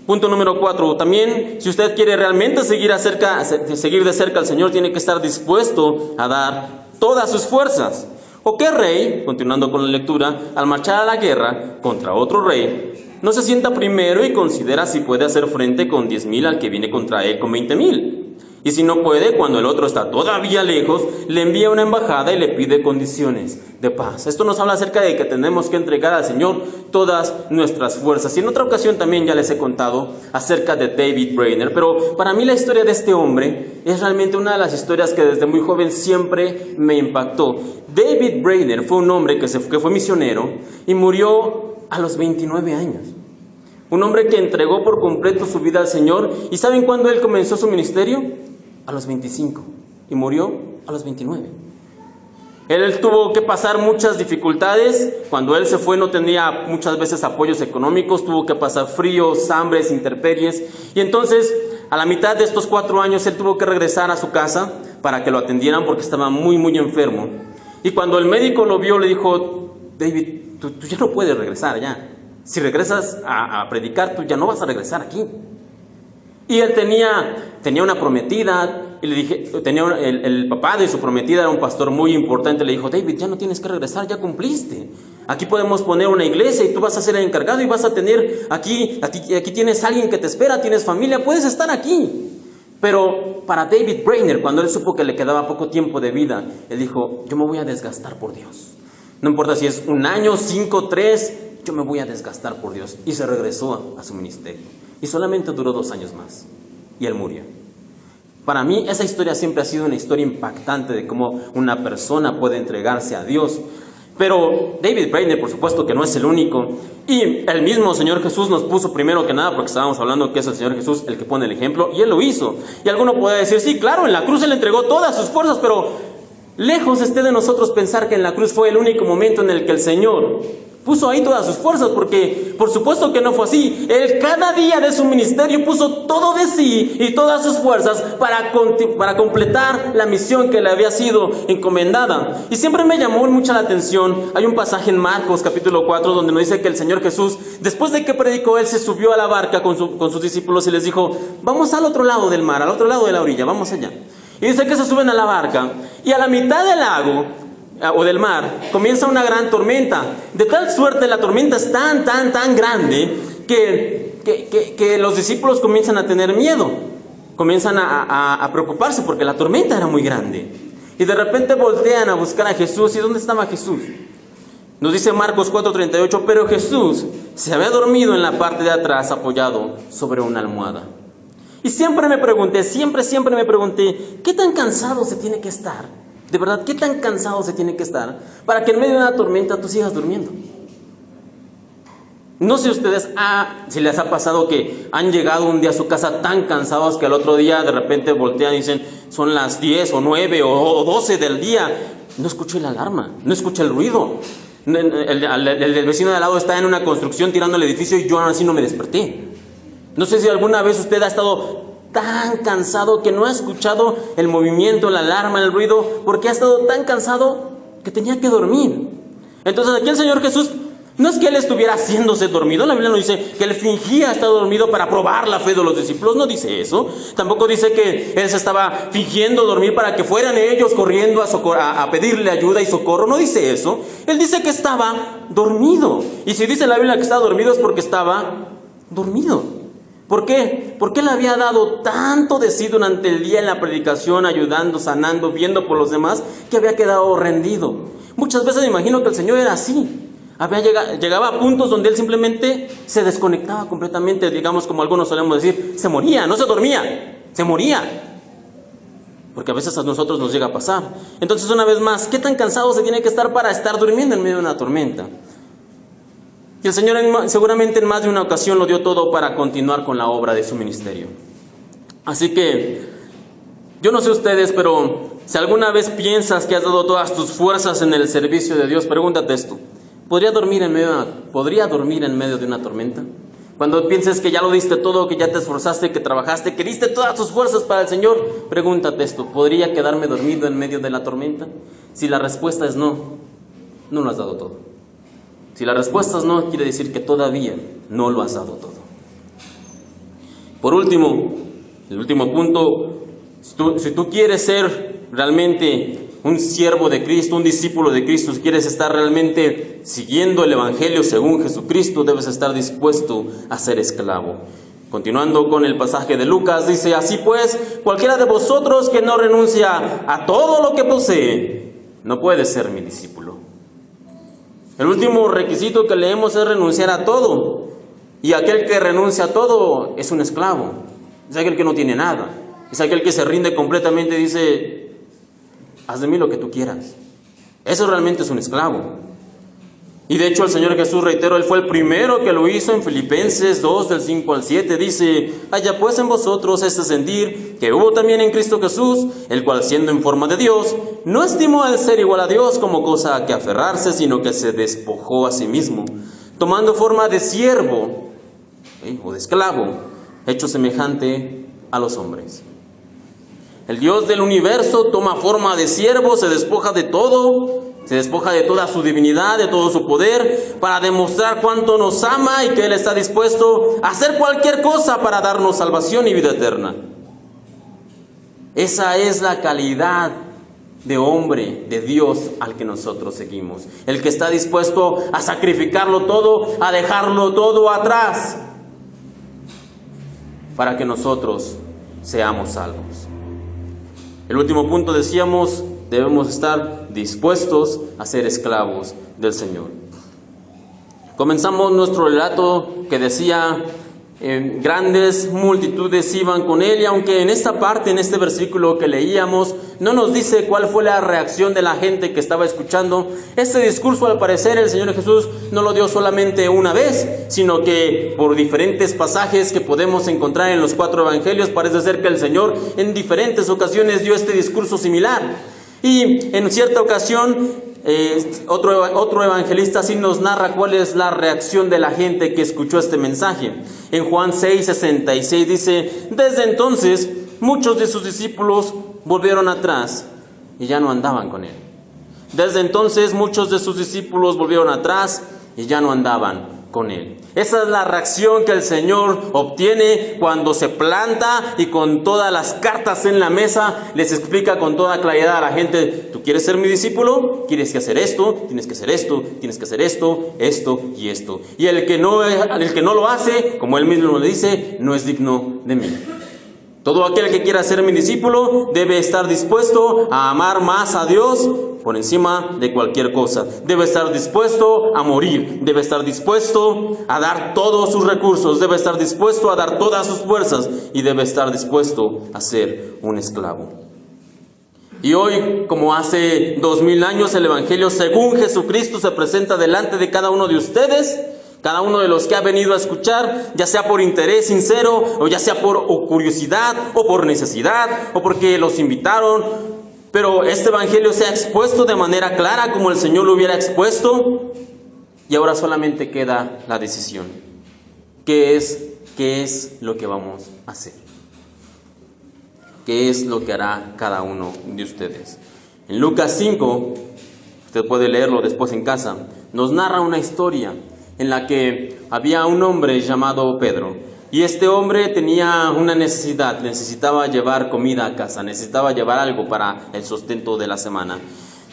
punto número 4, también si usted quiere realmente seguir de cerca al Señor, tiene que estar dispuesto a dar todas sus fuerzas. ¿O qué rey, continuando con la lectura, al marchar a la guerra contra otro rey, no se sienta primero y considera si puede hacer frente con 10,000 al que viene contra él con 20,000? Y si no puede, cuando el otro está todavía lejos, le envía una embajada y le pide condiciones de paz. Esto nos habla acerca de que tenemos que entregar al Señor todas nuestras fuerzas. Y en otra ocasión también ya les he contado acerca de David Brainerd, pero para mí la historia de este hombre es realmente una de las historias que desde muy joven siempre me impactó. David Brainerd fue un hombre que fue misionero y murió a los 29 años. Un hombre que entregó por completo su vida al Señor. ¿Y saben cuándo él comenzó su ministerio? A los 25 y murió a los 29. Él tuvo que pasar muchas dificultades. Cuando él se fue no tenía muchas veces apoyos económicos, tuvo que pasar fríos, hambres, intemperies. Y entonces, a la mitad de estos 4 años, él tuvo que regresar a su casa para que lo atendieran porque estaba muy, muy enfermo. Y cuando el médico lo vio, le dijo, David, tú ya no puedes regresar ya. Si regresas a predicar, tú ya no vas a regresar aquí. Y él tenía una prometida, y le dije, el papá de su prometida era un pastor muy importante, le dijo, David, ya no tienes que regresar, ya cumpliste. Aquí podemos poner una iglesia y tú vas a ser el encargado y vas a tener aquí tienes alguien que te espera, tienes familia, puedes estar aquí. Pero para David Brainerd, cuando él supo que le quedaba poco tiempo de vida, él dijo, yo me voy a desgastar por Dios. No importa si es 1 año, 5, 3, yo me voy a desgastar por Dios. Y se regresó a su ministerio. Y solamente duró 2 años más. Y él murió. Para mí esa historia siempre ha sido una historia impactante de cómo una persona puede entregarse a Dios. Pero David Brainerd, por supuesto que no es el único. Y el mismo Señor Jesús nos puso primero que nada, porque estábamos hablando que es el Señor Jesús el que pone el ejemplo. Y Él lo hizo. Y alguno puede decir, sí, claro, en la cruz Él entregó todas sus fuerzas, pero lejos esté de nosotros pensar que en la cruz fue el único momento en el que el Señor puso ahí todas sus fuerzas, porque por supuesto que no fue así. Él cada día de su ministerio puso todo de sí y todas sus fuerzas para completar la misión que le había sido encomendada. Y siempre me llamó mucha la atención, hay un pasaje en Marcos capítulo 4 donde nos dice que el Señor Jesús, después de que predicó, Él se subió a la barca con sus discípulos y les dijo, vamos al otro lado del mar, al otro lado de la orilla, vamos allá. Y dice que se suben a la barca y a la mitad del lago o del mar comienza una gran tormenta. De tal suerte la tormenta es tan grande que los discípulos comienzan a tener miedo, comienzan a preocuparse porque la tormenta era muy grande. Y de repente voltean a buscar a Jesús. ¿Y dónde estaba Jesús? Nos dice Marcos 4:38, pero Jesús se había dormido en la parte de atrás apoyado sobre una almohada. Y siempre me pregunté, ¿qué tan cansado se tiene que estar? De verdad, ¿qué tan cansado se tiene que estar para que en medio de una tormenta tú sigas durmiendo? No sé ustedes si les ha pasado que han llegado un día a su casa tan cansados que al otro día de repente voltean y dicen, son las 10 o 9 o 12 del día. No escuché la alarma, no escuché el ruido. El vecino de al lado está en una construcción tirando el edificio y yo aún así no me desperté. No sé si alguna vez usted ha estado tan cansado que no ha escuchado el movimiento, la alarma, el ruido, porque ha estado tan cansado que tenía que dormir. Entonces aquí el Señor Jesús, no es que Él estuviera haciéndose dormido, la Biblia no dice que Él fingía estar dormido para probar la fe de los discípulos, no dice eso. Tampoco dice que Él se estaba fingiendo dormir para que fueran ellos corriendo a pedirle ayuda y socorro, no dice eso. Él dice que estaba dormido. Y si dice la Biblia que estaba dormido es porque estaba dormido. ¿Por qué? Porque Él había dado tanto de sí durante el día en la predicación, ayudando, sanando, viendo por los demás, que había quedado rendido. Muchas veces me imagino que el Señor era así. Llegaba a puntos donde Él simplemente se desconectaba completamente, digamos como algunos solemos decir, se moría, no se dormía, se moría. Porque a veces a nosotros nos llega a pasar. Entonces una vez más, ¿qué tan cansado se tiene que estar para estar durmiendo en medio de una tormenta? Y el Señor seguramente en más de una ocasión lo dio todo para continuar con la obra de su ministerio. Así que, yo no sé ustedes, pero si alguna vez piensas que has dado todas tus fuerzas en el servicio de Dios, pregúntate esto. ¿Podría dormir en medio de una tormenta? Cuando pienses que ya lo diste todo, que ya te esforzaste, que trabajaste, que diste todas tus fuerzas para el Señor, pregúntate esto: ¿podría quedarme dormido en medio de la tormenta? Si la respuesta es no, no lo has dado todo. Si la respuesta es no, quiere decir que todavía no lo has dado todo. Por último, el último punto: si tú quieres ser realmente un siervo de Cristo, un discípulo de Cristo, si quieres estar realmente siguiendo el Evangelio según Jesucristo, debes estar dispuesto a ser esclavo. Continuando con el pasaje de Lucas, dice: así pues, cualquiera de vosotros que no renuncia a todo lo que posee, no puede ser mi discípulo. El último requisito que leemos es renunciar a todo. Y aquel que renuncia a todo es un esclavo. Es aquel que no tiene nada. Es aquel que se rinde completamente y dice: haz de mí lo que tú quieras. Eso realmente es un esclavo. Y de hecho el Señor Jesús, reitero, Él fue el primero que lo hizo. En Filipenses 2, del 5 al 7, dice: haya pues en vosotros este sentir que hubo también en Cristo Jesús, el cual, siendo en forma de Dios, no estimó el ser igual a Dios como cosa a que aferrarse, sino que se despojó a sí mismo, tomando forma de siervo o de esclavo, hecho semejante a los hombres. El Dios del universo toma forma de siervo, se despoja de todo, se despoja de toda su divinidad, de todo su poder, para demostrar cuánto nos ama y que Él está dispuesto a hacer cualquier cosa para darnos salvación y vida eterna. Esa es la calidad de hombre, de Dios al que nosotros seguimos. El que está dispuesto a sacrificarlo todo, a dejarlo todo atrás, para que nosotros seamos salvos. El último punto, decíamos, debemos estar dispuestos a ser esclavos del Señor. Comenzamos nuestro relato que decía: grandes multitudes iban con Él, y aunque en esta parte, en este versículo que leíamos, no nos dice cuál fue la reacción de la gente que estaba escuchando este discurso, al parecer el Señor Jesús no lo dio solamente una vez, sino que por diferentes pasajes que podemos encontrar en los 4 evangelios, parece ser que el Señor en diferentes ocasiones dio este discurso similar. Y en cierta ocasión, otro evangelista sí nos narra cuál es la reacción de la gente que escuchó este mensaje. En Juan 6:66 dice: desde entonces muchos de sus discípulos volvieron atrás y ya no andaban con Él. Desde entonces muchos de sus discípulos volvieron atrás y ya no andaban con Él. Esa es la reacción que el Señor obtiene cuando se planta y con todas las cartas en la mesa les explica con toda claridad a la gente: ¿tú quieres ser mi discípulo? Tienes que hacer esto, tienes que hacer esto, tienes que hacer esto, esto y esto. Y el que no lo hace, como Él mismo le dice, no es digno de mí. Todo aquel que quiera ser mi discípulo debe estar dispuesto a amar más a Dios por encima de cualquier cosa. Debe estar dispuesto a morir, debe estar dispuesto a dar todos sus recursos, debe estar dispuesto a dar todas sus fuerzas y debe estar dispuesto a ser un esclavo. Y hoy, como hace 2000 años, el Evangelio según Jesucristo se presenta delante de cada uno de ustedes, cada uno de los que ha venido a escuchar, ya sea por interés sincero, o ya sea por curiosidad, o por necesidad, o porque los invitaron. Pero este Evangelio se ha expuesto de manera clara, como el Señor lo hubiera expuesto, y ahora solamente queda la decisión. ¿Qué es lo que vamos a hacer? ¿Qué es lo que hará cada uno de ustedes? En Lucas 5, usted puede leerlo después en casa, nos narra una historia en la que había un hombre llamado Pedro. Y este hombre tenía una necesidad, necesitaba llevar comida a casa, necesitaba llevar algo para el sustento de la semana.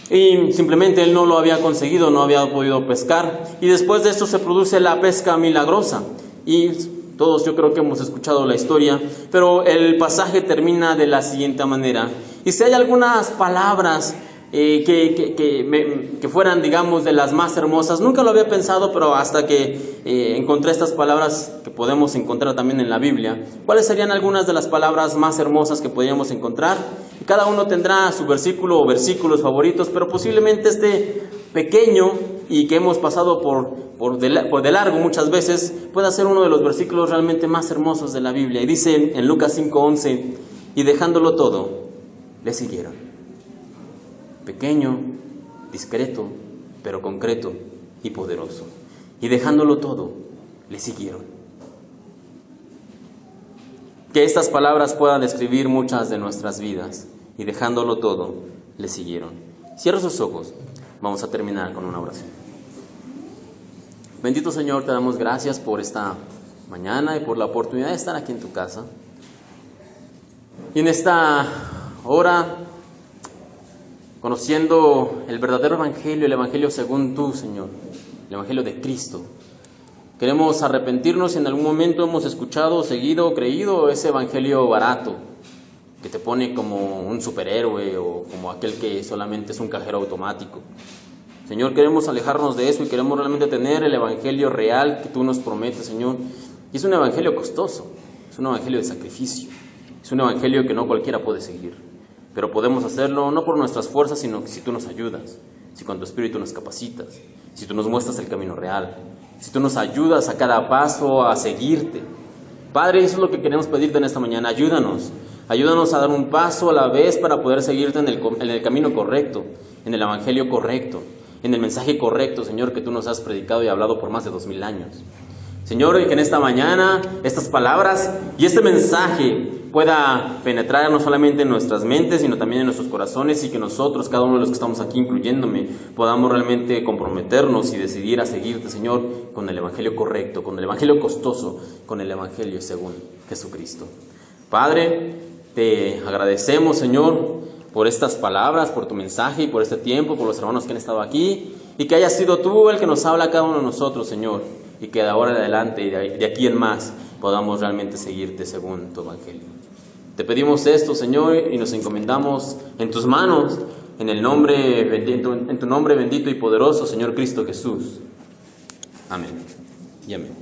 Y simplemente él no lo había conseguido, no había podido pescar. Y después de esto se produce la pesca milagrosa. Y todos yo creo que hemos escuchado la historia, pero el pasaje termina de la siguiente manera. Y si hay algunas palabras que fueran, digamos, de las más hermosas. Nunca lo había pensado, pero hasta que encontré estas palabras que podemos encontrar también en la Biblia. ¿Cuáles serían algunas de las palabras más hermosas que podríamos encontrar? Y cada uno tendrá su versículo o versículos favoritos, pero posiblemente este pequeño y que hemos pasado por de largo muchas veces, pueda ser uno de los versículos realmente más hermosos de la Biblia. Y dice en Lucas 5:11: y dejándolo todo, le siguieron. Pequeño, discreto, pero concreto y poderoso. Y dejándolo todo, le siguieron. que estas palabras puedan describir muchas de nuestras vidas. Y dejándolo todo, le siguieron. Cierra sus ojos. Vamos a terminar con una oración. Bendito Señor, te damos gracias por esta mañana y por la oportunidad de estar aquí en tu casa. Y en esta hora, conociendo el verdadero evangelio, el evangelio según tú, Señor, el evangelio de Cristo. Queremos arrepentirnos si en algún momento hemos escuchado, seguido, creído ese evangelio barato, que te pone como un superhéroe o como aquel que solamente es un cajero automático. Señor, queremos alejarnos de eso y queremos realmente tener el evangelio real que tú nos prometes, Señor. Y es un evangelio costoso, es un evangelio de sacrificio, es un evangelio que no cualquiera puede seguir. Pero podemos hacerlo no por nuestras fuerzas, sino que si tú nos ayudas, si con tu Espíritu nos capacitas, si tú nos muestras el camino real, si tú nos ayudas a cada paso a seguirte. Padre, eso es lo que queremos pedirte en esta mañana. Ayúdanos a dar un paso a la vez para poder seguirte en el camino correcto, en el evangelio correcto, en el mensaje correcto, Señor, que tú nos has predicado y hablado por más de 2000 años. Señor, y que en esta mañana estas palabras y este mensaje pueda penetrar no solamente en nuestras mentes, sino también en nuestros corazones, y que nosotros, cada uno de los que estamos aquí, incluyéndome, podamos realmente comprometernos y decidir a seguirte, Señor, con el evangelio correcto, con el evangelio costoso, con el evangelio según Jesucristo. Padre, te agradecemos, Señor, por estas palabras, por tu mensaje y por este tiempo, por los hermanos que han estado aquí, y que hayas sido tú el que nos habla a cada uno de nosotros, Señor, y que de ahora en adelante y de aquí en más podamos realmente seguirte según tu evangelio. Te pedimos esto, Señor, y nos encomendamos en tus manos, en tu nombre bendito y poderoso, Señor Cristo Jesús. Amén y amén.